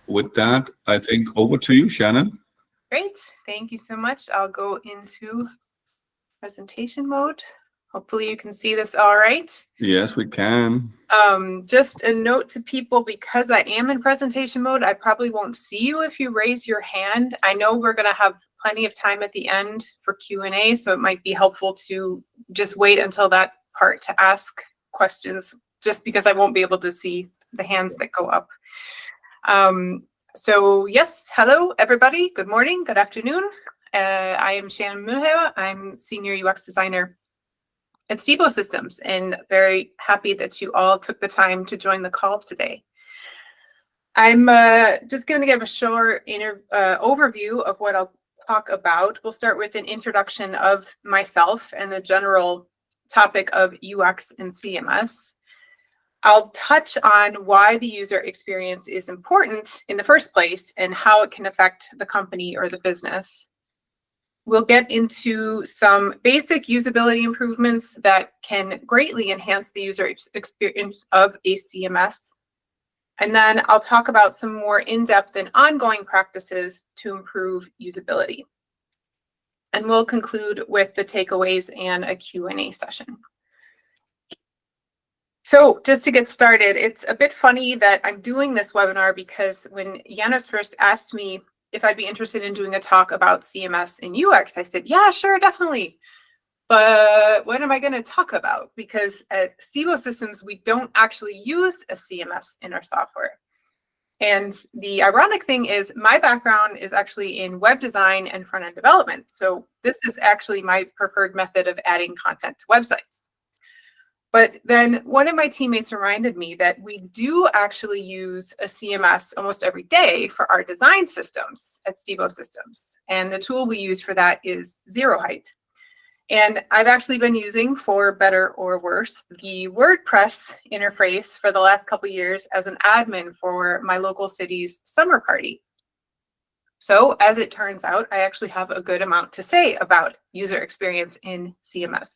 with that, I think over to you, Shannon. Great. Thank you so much. I'll go into presentation mode. Hopefully you can see this all right. Yes, we can. Just a note to people, because I am in presentation mode, I probably won't see you if you raise your hand. I know we're going to have plenty of time at the end for Q&A, so it might be helpful to just wait until that part to ask questions, just because I won't be able to see the hands that go up. So yes, hello everybody. Good morning, good afternoon. I am Shannon Mølhave. I'm Senior UX Designer at Stibo Systems, and very happy that you all took the time to join the call today. I'm just going to give a short overview of what I'll talk about. We'll start with an introduction of myself and the general topic of UX and CMS. I'll touch on why the user experience is important in the first place and how it can affect the company or the business. We'll get into some basic usability improvements that can greatly enhance the user experience of a CMS. And then I'll talk about some more in-depth and ongoing practices to improve usability. And we'll conclude with the takeaways and a Q&A session. So just to get started, it's a bit funny that I'm doing this webinar because when Janos first asked me if I'd be interested in doing a talk about CMS and UX, I said, yeah, sure, definitely. But what am I going to talk about? Because at Stibo Systems, we don't actually use a CMS in our software. And the ironic thing is my background is actually in web design and front-end development. So this is actually my preferred method of adding content to websites. But then one of my teammates reminded me that we do actually use a CMS almost every day for our design systems at Stibo Systems. And the tool we use for that is ZeroHeight. And I've actually been using, for better or worse, the WordPress interface for the last couple of years as an admin for my local city's summer party. So as it turns out, I actually have a good amount to say about user experience in CMS.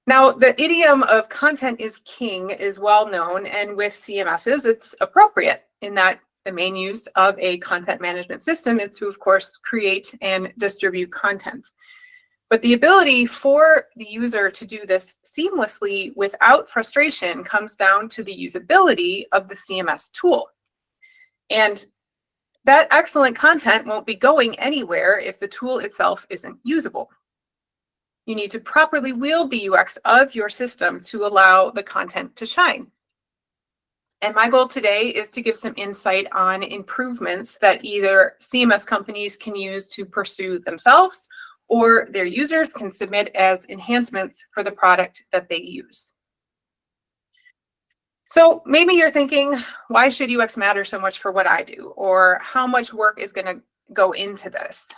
Now, the idiom of content is king is well known, and with CMSs, it's appropriate in that the main use of a content management system is to, of course, create and distribute content. But the ability for the user to do this seamlessly without frustration comes down to the usability of the CMS tool. And that excellent content won't be going anywhere if the tool itself isn't usable. You need to properly wield the UX of your system to allow the content to shine. And my goal today is to give some insight on improvements that either CMS companies can use to pursue themselves or their users can submit as enhancements for the product that they use. So maybe you're thinking, why should UX matter so much for what I do? Or how much work is going to go into this?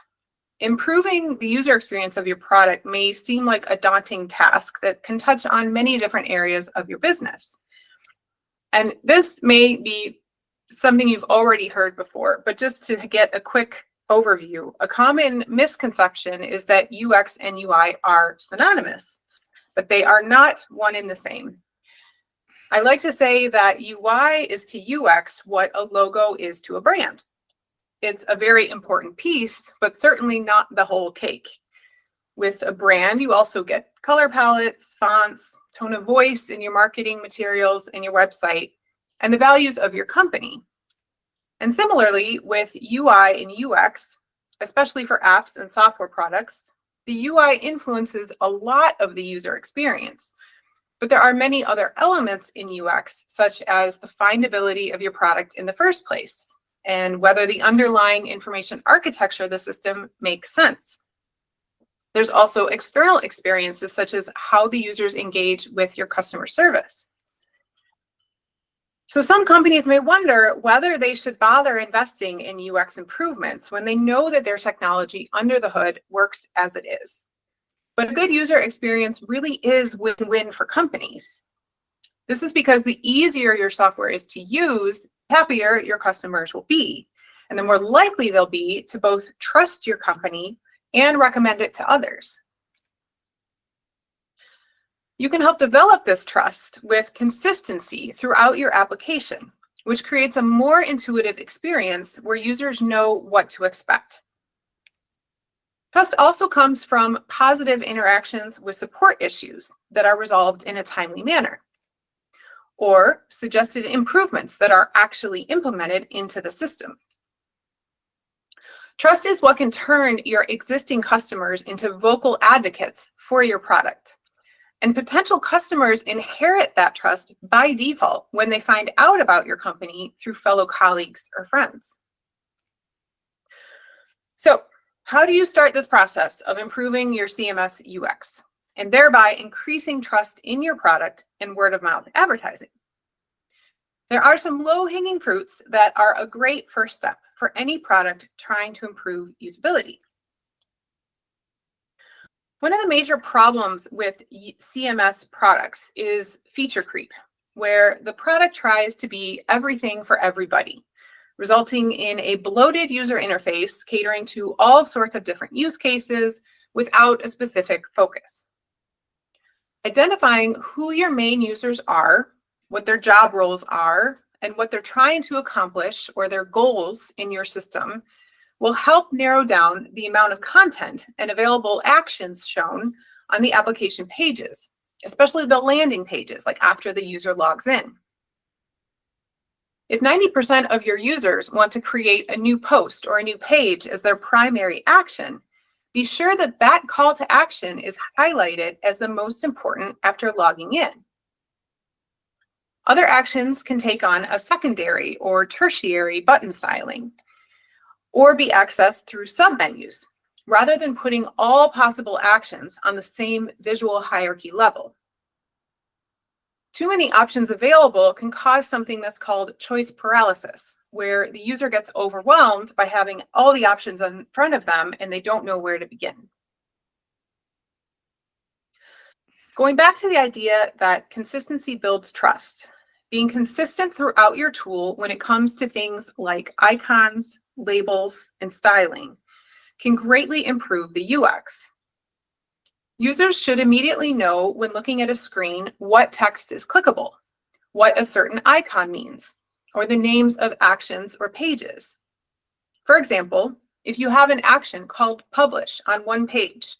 Improving the user experience of your product may seem like a daunting task that can touch on many different areas of your business. And this may be something you've already heard before, but just to get a quick overview, a common misconception is that UX and UI are synonymous, but they are not one and the same. I like to say that UI is to UX what a logo is to a brand. It's a very important piece, but certainly not the whole cake. With a brand, you also get color palettes, fonts, tone of voice in your marketing materials and your website, and the values of your company. And similarly, with UI and UX, especially for apps and software products, the UI influences a lot of the user experience. But there are many other elements in UX, such as the findability of your product in the first place, and whether the underlying information architecture of the system makes sense. There's also external experiences, such as how the users engage with your customer service. So some companies may wonder whether they should bother investing in UX improvements when they know that their technology under the hood works as it is. But a good user experience really is win-win for companies. This is because the easier your software is to use, the happier your customers will be, and the more likely they'll be to both trust your company and recommend it to others. You can help develop this trust with consistency throughout your application. which creates a more intuitive experience where users know what to expect. Trust also comes from positive interactions with support issues that are resolved in a timely manner, or suggested improvements that are actually implemented into the system. Trust is what can turn your existing customers into vocal advocates for your product. And potential customers inherit that trust by default when they find out about your company through fellow colleagues or friends. So, how do you start this process of improving your CMS UX and thereby increasing trust in your product and word-of-mouth advertising? There are some low-hanging fruits that are a great first step for any product trying to improve usability. One of the major problems with CMS products is feature creep, where the product tries to be everything for everybody, resulting in a bloated user interface catering to all sorts of different use cases without a specific focus. Identifying who your main users are, what their job roles are, and what they're trying to accomplish or their goals in your system will help narrow down the amount of content and available actions shown on the application pages, especially the landing pages, like after the user logs in. If 90% of your users want to create a new post or a new page as their primary action, be sure that that call to action is highlighted as the most important after logging in. Other actions can take on a secondary or tertiary button styling, or be accessed through submenus, rather than putting all possible actions on the same visual hierarchy level. Too many options available can cause something that's called choice paralysis, where the user gets overwhelmed by having all the options in front of them and they don't know where to begin. Going back to the idea that consistency builds trust, being consistent throughout your tool when it comes to things like icons, labels, and styling can greatly improve the UX. Users should immediately know when looking at a screen what text is clickable, what a certain icon means, or the names of actions or pages. For example, if you have an action called publish on one page,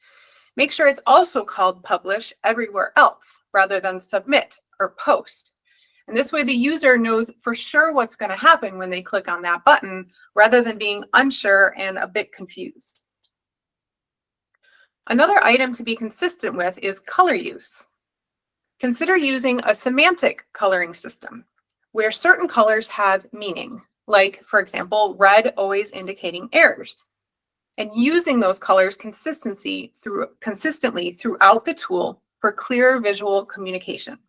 make sure it's also called publish everywhere else rather than submit or post. And this way the user knows for sure what's going to happen when they click on that button rather than being unsure and a bit confused. Another item to be consistent with is color use. Consider using a semantic coloring system where certain colors have meaning, like, for example, red always indicating errors, and using those colors consistently throughout the tool for clear visual communication.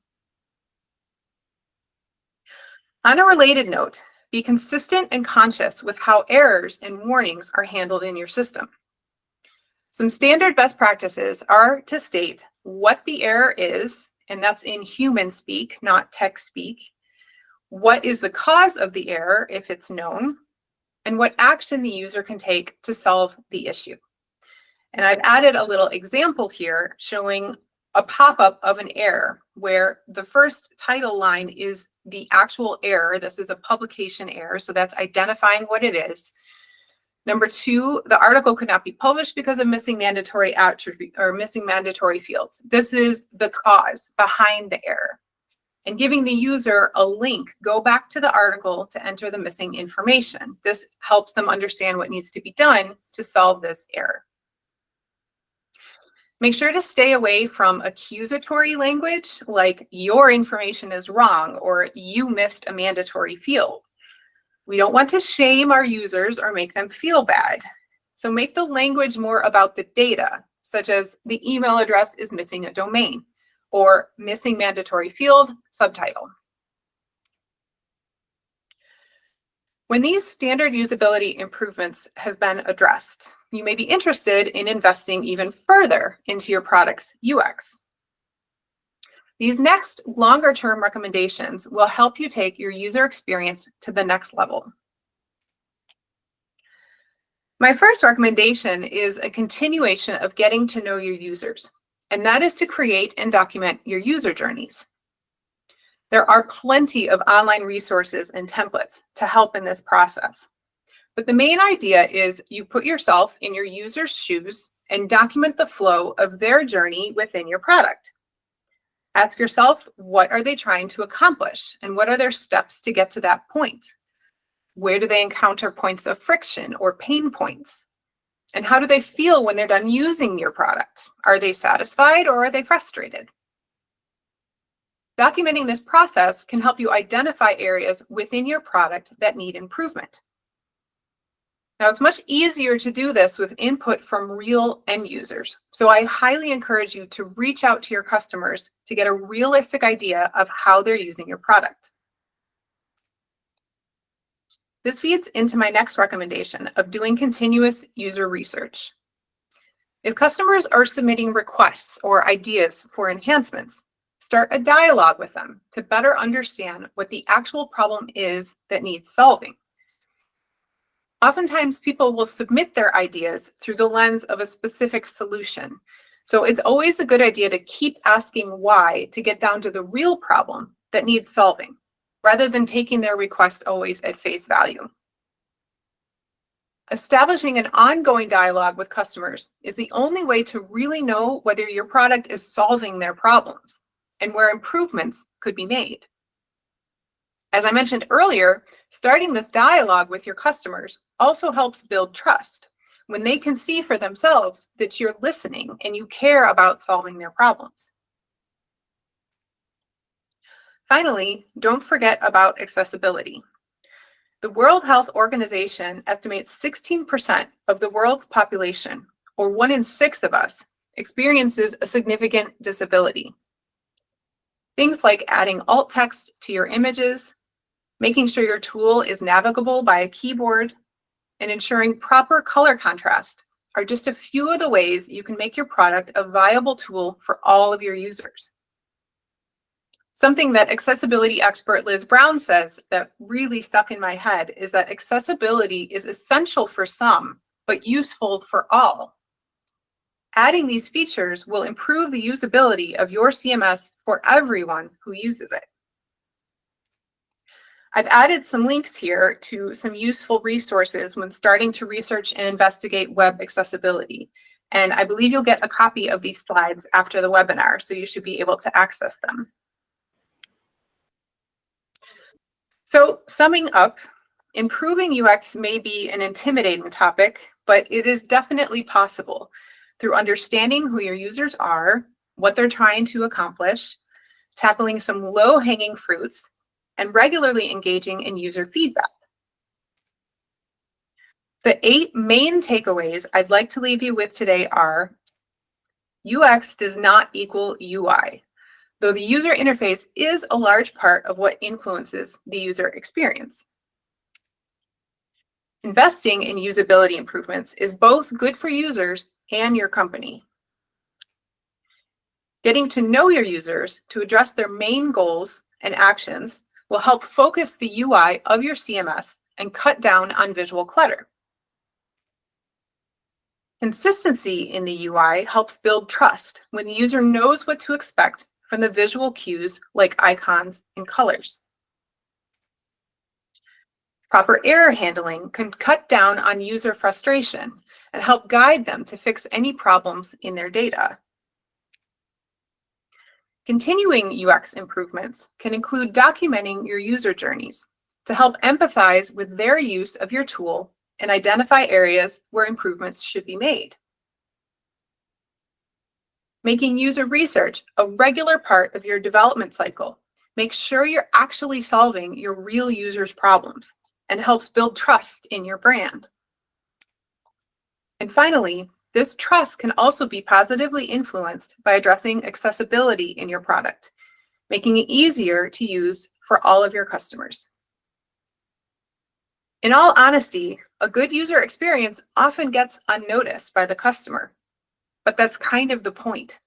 On a related note, be consistent and conscious with how errors and warnings are handled in your system. Some standard best practices are to state what the error is, and that's in human speak, not tech speak, what is the cause of the error if it's known, and what action the user can take to solve the issue. And I've added a little example here showing a pop-up of an error where the first title line is the actual error. This is a publication error, so that's identifying what it is. Number 2, the article could not be published because of missing mandatory attribute or missing mandatory fields. This is the cause behind the error. And giving the user a link, go back to the article to enter the missing information. This helps them understand what needs to be done to solve this error. Make sure to stay away from accusatory language like your information is wrong or you missed a mandatory field. We don't want to shame our users or make them feel bad. So make the language more about the data, such as the email address is missing a domain or missing mandatory field, subtitle. When these standard usability improvements have been addressed, you may be interested in investing even further into your product's UX. These next longer-term recommendations will help you take your user experience to the next level. My first recommendation is a continuation of getting to know your users, and that is to create and document your user journeys. There are plenty of online resources and templates to help in this process. But the main idea is you put yourself in your user's shoes and document the flow of their journey within your product. Ask yourself, what are they trying to accomplish and what are their steps to get to that point? Where do they encounter points of friction or pain points? And how do they feel when they're done using your product? Are they satisfied or are they frustrated? Documenting this process can help you identify areas within your product that need improvement. Now, it's much easier to do this with input from real end users. So I highly encourage you to reach out to your customers to get a realistic idea of how they're using your product. This feeds into my next recommendation of doing continuous user research. If customers are submitting requests or ideas for enhancements, start a dialogue with them to better understand what the actual problem is that needs solving. Oftentimes, people will submit their ideas through the lens of a specific solution. So it's always a good idea to keep asking why to get down to the real problem that needs solving, rather than taking their request always at face value. Establishing an ongoing dialogue with customers is the only way to really know whether your product is solving their problems and where improvements could be made. As I mentioned earlier, starting this dialogue with your customers also helps build trust when they can see for themselves that you're listening and you care about solving their problems. Finally, don't forget about accessibility. The World Health Organization estimates 16% of the world's population, or 1 in 6 of us, experiences a significant disability. Things like adding alt text to your images, making sure your tool is navigable by a keyboard, and ensuring proper color contrast are just a few of the ways you can make your product a viable tool for all of your users. Something that accessibility expert Liz Brown says that really stuck in my head is that accessibility is essential for some, but useful for all. Adding these features will improve the usability of your CMS for everyone who uses it. I've added some links here to some useful resources when starting to research and investigate web accessibility. And I believe you'll get a copy of these slides after the webinar, so you should be able to access them. So summing up, improving UX may be an intimidating topic, but it is definitely possible through understanding who your users are, what they're trying to accomplish, tackling some low-hanging fruits, and regularly engaging in user feedback. The 8 main takeaways I'd like to leave you with today are: UX does not equal UI, though the user interface is a large part of what influences the user experience. Investing in usability improvements is both good for users and your company. Getting to know your users to address their main goals and actions will help focus the UI of your CMS and cut down on visual clutter. Consistency in the UI helps build trust when the user knows what to expect from the visual cues like icons and colors. Proper error handling can cut down on user frustration and help guide them to fix any problems in their data. Continuing UX improvements can include documenting your user journeys to help empathize with their use of your tool and identify areas where improvements should be made. Making user research a regular part of your development cycle makes sure you're actually solving your real users' problems and helps build trust in your brand. And finally, this trust can also be positively influenced by addressing accessibility in your product, making it easier to use for all of your customers. In all honesty, a good user experience often gets unnoticed by the customer, but that's kind of the point.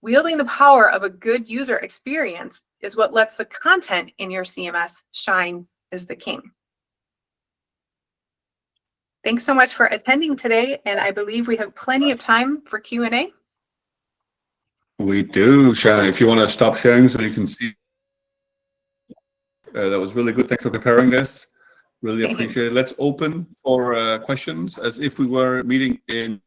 Wielding the power of a good user experience is what lets the content in your CMS shine as the king. Thanks so much for attending today, and I believe we have plenty of time for Q&A. We do, Shannon. If you want to stop sharing so you can see That was really good. Thanks for preparing this. Really Thanks. appreciate it. Let's open for questions as if we were meeting in.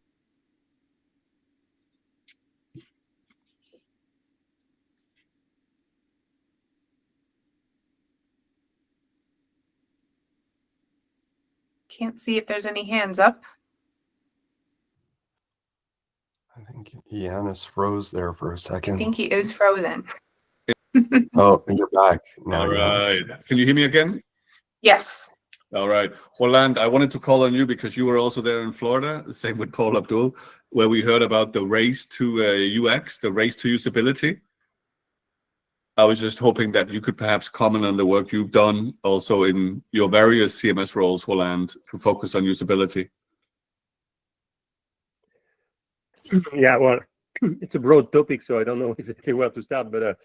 Can't see if there's any hands up. I think Giannis froze there for a I second. think he is frozen. Oh, you're back now. All Giannis. right. Can you hear me again? Yes. All right. Roland, I wanted to call on you because you were also there in Florida, the same with Paul Abdul, where we heard about the race to UX, the race to usability. I was just hoping that you could perhaps comment on the work you've done also in your various CMS roles, Roland, to focus on usability. Yeah, well, it's a broad topic, so I don't know exactly where to start. But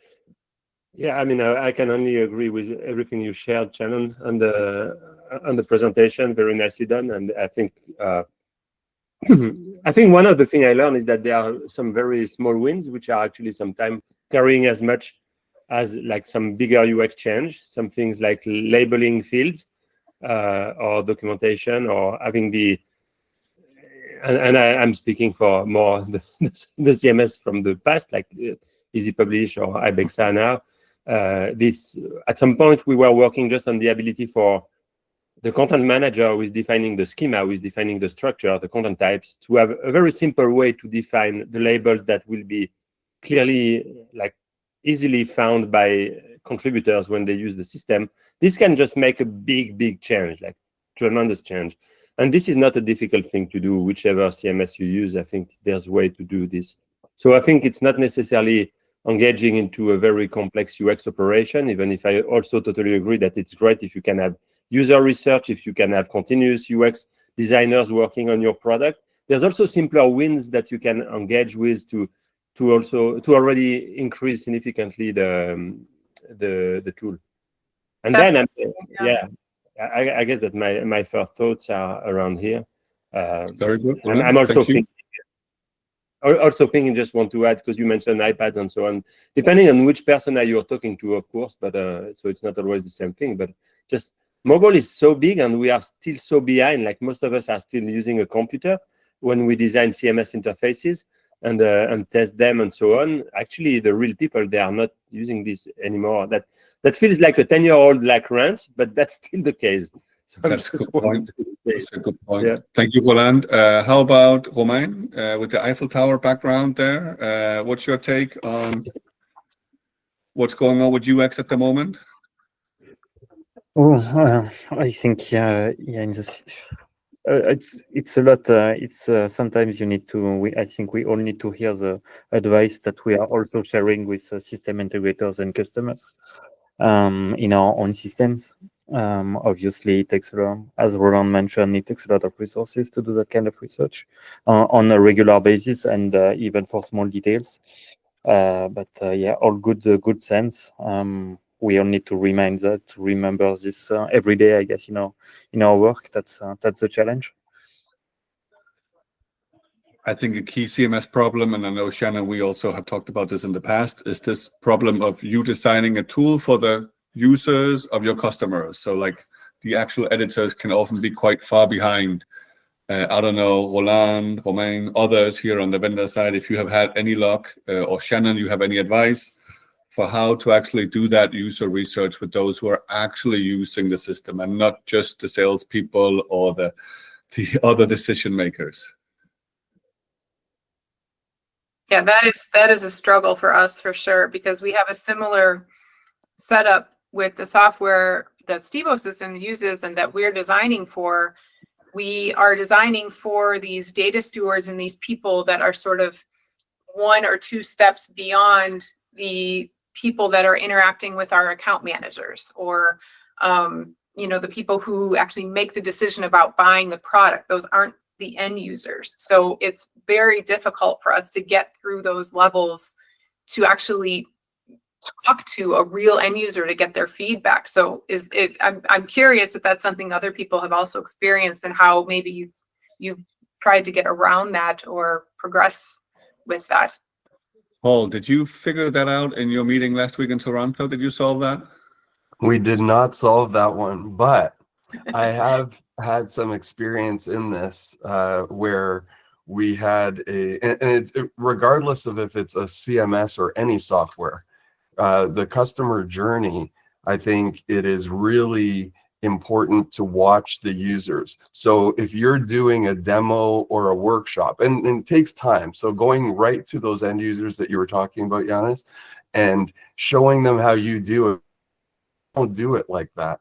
yeah, I mean, I can only agree with everything you shared, Shannon, on the presentation. Very nicely done. And I think I think one of the things I learned is that there are some very small wins, which are actually sometimes carrying as much as like some bigger UX change. Some things like labeling fields or documentation, or having the and I'm speaking for more the CMS from the past, like Easy Publish or Ibexa now. This at some point we were working just on the ability for the content manager who is defining the schema, who is defining the structure, the content types, to have a very simple way to define the labels that will be clearly, like, easily found by contributors when they use the system. This can just make a big change, like tremendous change. And this is not a difficult thing to do, whichever CMS you use. I think there's a way to do this. So I think it's not necessarily engaging into a very complex UX operation, even if I also totally agree that it's great if you can have user research, if you can have continuous UX designers working on your product. There's also simpler wins that you can engage with to already increase significantly the tool. And then yeah, I guess that my first thoughts are around here. Very good. I'm also thinking, just want to add, because you mentioned iPads and so on, depending on which persona you're talking to, of course, but so it's not always the same thing, but just mobile is so big and we are still so behind. Like most of us are still using a computer when we design CMS interfaces and test them and so on. Actually, the real people, they are not using this anymore. That feels like a 10-year-old like rant, but that's still the case. So that's a good point. That's a good point. Yeah. Thank you, Roland. How about Romain, with the Eiffel Tower background there? What's your take on what's going on with UX at the moment? Oh, I think yeah, in this, it's a lot. It's sometimes you need to. I think we all need to hear the advice that we are also sharing with system integrators and customers in our own systems. Obviously, it takes a lot, as Roland mentioned, it takes a lot of resources to do that kind of research on a regular basis, and even for small details. But yeah, all good sense. We all need to remember this every day, I guess, in our work. That's the challenge. I think a key CMS problem, and I know, Shannon, we also have talked about this in the past, is this problem of you designing a tool for the users of your customers. So like the actual editors can often be quite far behind. I don't know, Roland, Romain, others here on the vendor side, if you have had any luck, or Shannon, you have any advice for how to actually do that user research with those who are actually using the system and not just the salespeople or the other decision makers. Yeah, that is a struggle for us for sure, because we have a similar setup with the software that Stibo Systems uses and that we're designing for. We are designing for these data stewards and these people that are sort of 1 or 2 steps beyond the people that are interacting with our account managers, or the people who actually make the decision about buying the product. Those aren't the end users. So it's very difficult for us to get through those levels to actually talk to a real end user to get their feedback. So I'm curious if that's something other people have also experienced, and how maybe you've tried to get around that or progress with that. Paul, did you figure that out in your meeting last week in Toronto? Did you solve that? We did not solve that one, but I have had some experience in this where we had regardless of if it's a CMS or any software, the customer journey, I think it is really important to watch the users. So if you're doing a demo or a workshop, and it takes time, so going right to those end users that you were talking about, Yannis, and showing them how you do it, don't do it like that.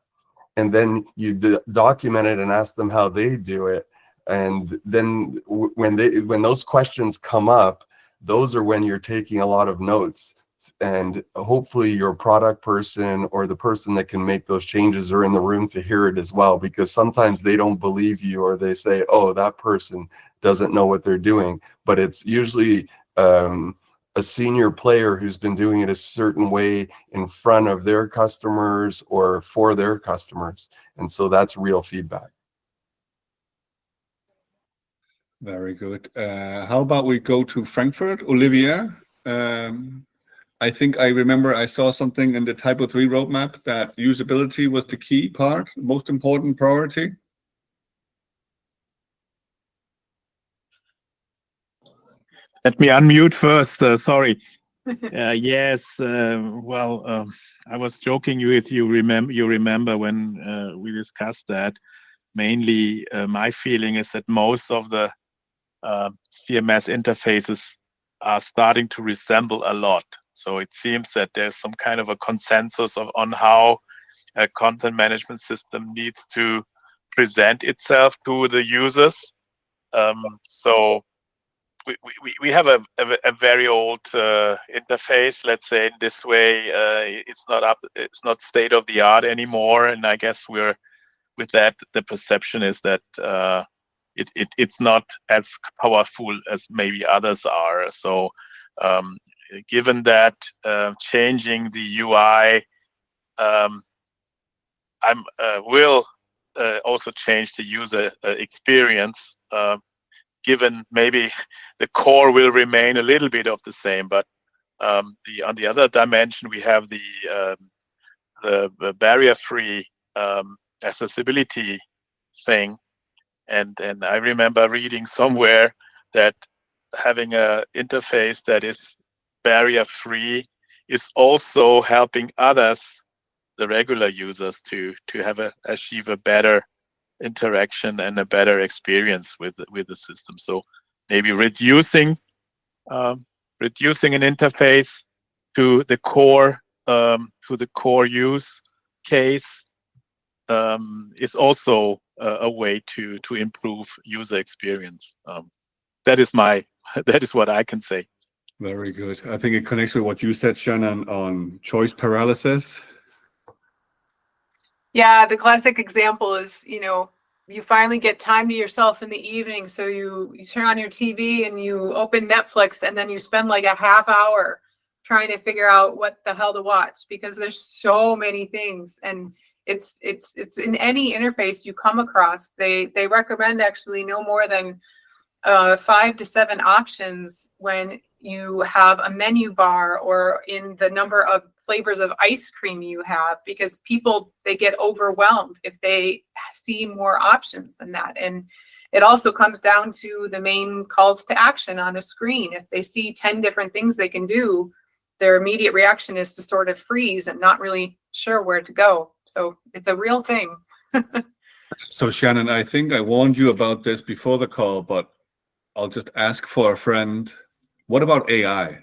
And then you document it and ask them how they do it. And then when those questions come up, those are when you're taking a lot of notes. And hopefully your product person or the person that can make those changes are in the room to hear it as well, because sometimes they don't believe you, or they say, oh, that person doesn't know what they're doing. But it's usually a senior player who's been doing it a certain way in front of their customers or for their customers. And so that's real feedback. Very good. How about we go to Frankfurt, Olivier? I think I remember I saw something in the Typo 3 roadmap that usability was the key part, most important priority. Let me unmute first. Sorry. Yes. Well, I was joking with you. You remember when we discussed that. Mainly, my feeling is that most of the CMS interfaces are starting to resemble a lot. So it seems that there's some kind of a consensus on how a content management system needs to present itself to the users. So we have a very old interface, let's say, in this way. It's not state of the art anymore, and I guess with that, the perception is that it's not as powerful as maybe others are. So given that, changing the UI will also change the user experience. Given maybe the core will remain a little bit of the same, but on the other dimension, we have the barrier-free accessibility thing, and I remember reading somewhere that having an interface that is barrier-free is also helping others, the regular users, to achieve a better interaction and a better experience with the system. So maybe reducing an interface to the core use case is also a way to improve user experience. That is what I can say. Very good. I think it connects with what you said, Shannon, on choice paralysis. Yeah, the classic example is, you finally get time to yourself in the evening. So you turn on your TV and you open Netflix, and then you spend like a half hour trying to figure out what the hell to watch, because there's so many things. And it's in any interface you come across, they recommend actually no more than 5 to 7 options when you have a menu bar, or in the number of flavors of ice cream you have, because people, they get overwhelmed if they see more options than that. And it also comes down to the main calls to action on a screen. If they see 10 different things they can do, their immediate reaction is to sort of freeze and not really sure where to go. So it's a real thing. So Shannon, I think I warned you about this before the call, but I'll just ask for a friend. What about AI?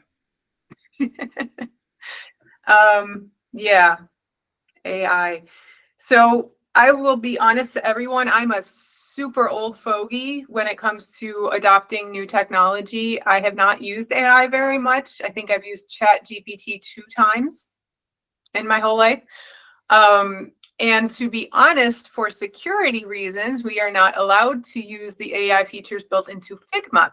Yeah, AI. So I will be honest to everyone, I'm a super old fogey when it comes to adopting new technology. I have not used AI very much. I think I've used ChatGPT 2 times in my whole life. And to be honest, for security reasons, we are not allowed to use the AI features built into Figma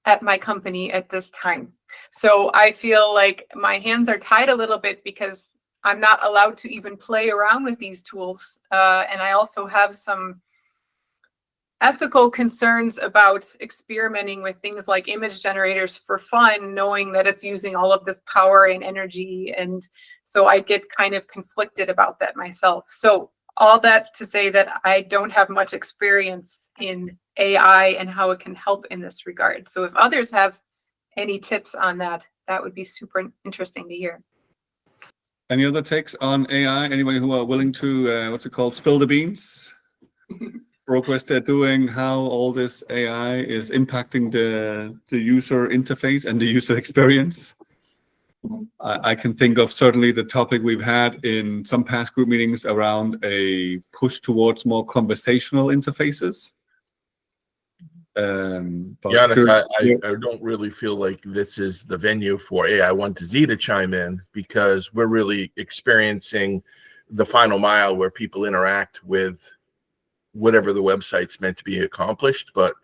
at my company at this time. So I feel like my hands are tied a little bit, because I'm not allowed to even play around with these tools. And I also have some ethical concerns about experimenting with things like image generators for fun, knowing that it's using all of this power and energy. And so I get kind of conflicted about that myself. So all that to say that I don't have much experience in AI and how it can help in this regard. So if others have any tips on that, that would be super interesting to hear. Any other takes on AI? Anybody who are willing to, what's it called, spill the beans? Progress they're doing, how all this AI is impacting the user interface and the user experience? I can think of certainly the topic we've had in some past group meetings around a push towards more conversational interfaces. But Yeah, curious- I don't really feel like this is the venue for AI1-Z to chime in, because we're really experiencing the final mile where people interact with whatever the website's meant to be accomplished. But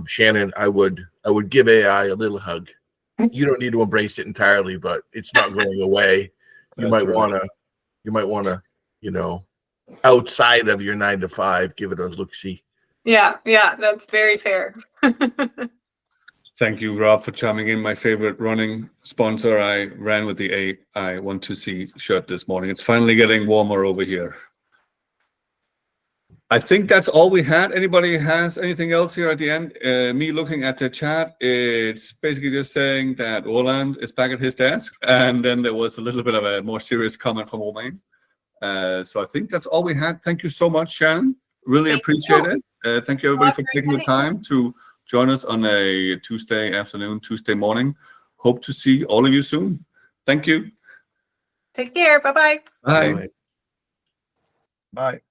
Shannon, I would give AI a little hug. You don't need to embrace it entirely, but it's not going away. You That's might right. want to, you know, outside of your 9 to 5, give it a look-see. Yeah, that's very fair. Thank you, Rob, for chiming in. My favorite running sponsor. I ran with the AI1-Z shirt this morning. It's finally getting warmer over here. I think that's all we had. Anybody has anything else here at the end? Me looking at the chat, it's basically just saying that Roland is back at his desk. And then there was a little bit of a more serious comment from Romain. So I think that's all we had. Thank you so much, Shannon. Really appreciate it. Thank you, everybody, for taking the time to join us on a Tuesday afternoon, Tuesday morning. Hope to see all of you soon. Thank you. Take care. Bye-bye. Bye. Bye.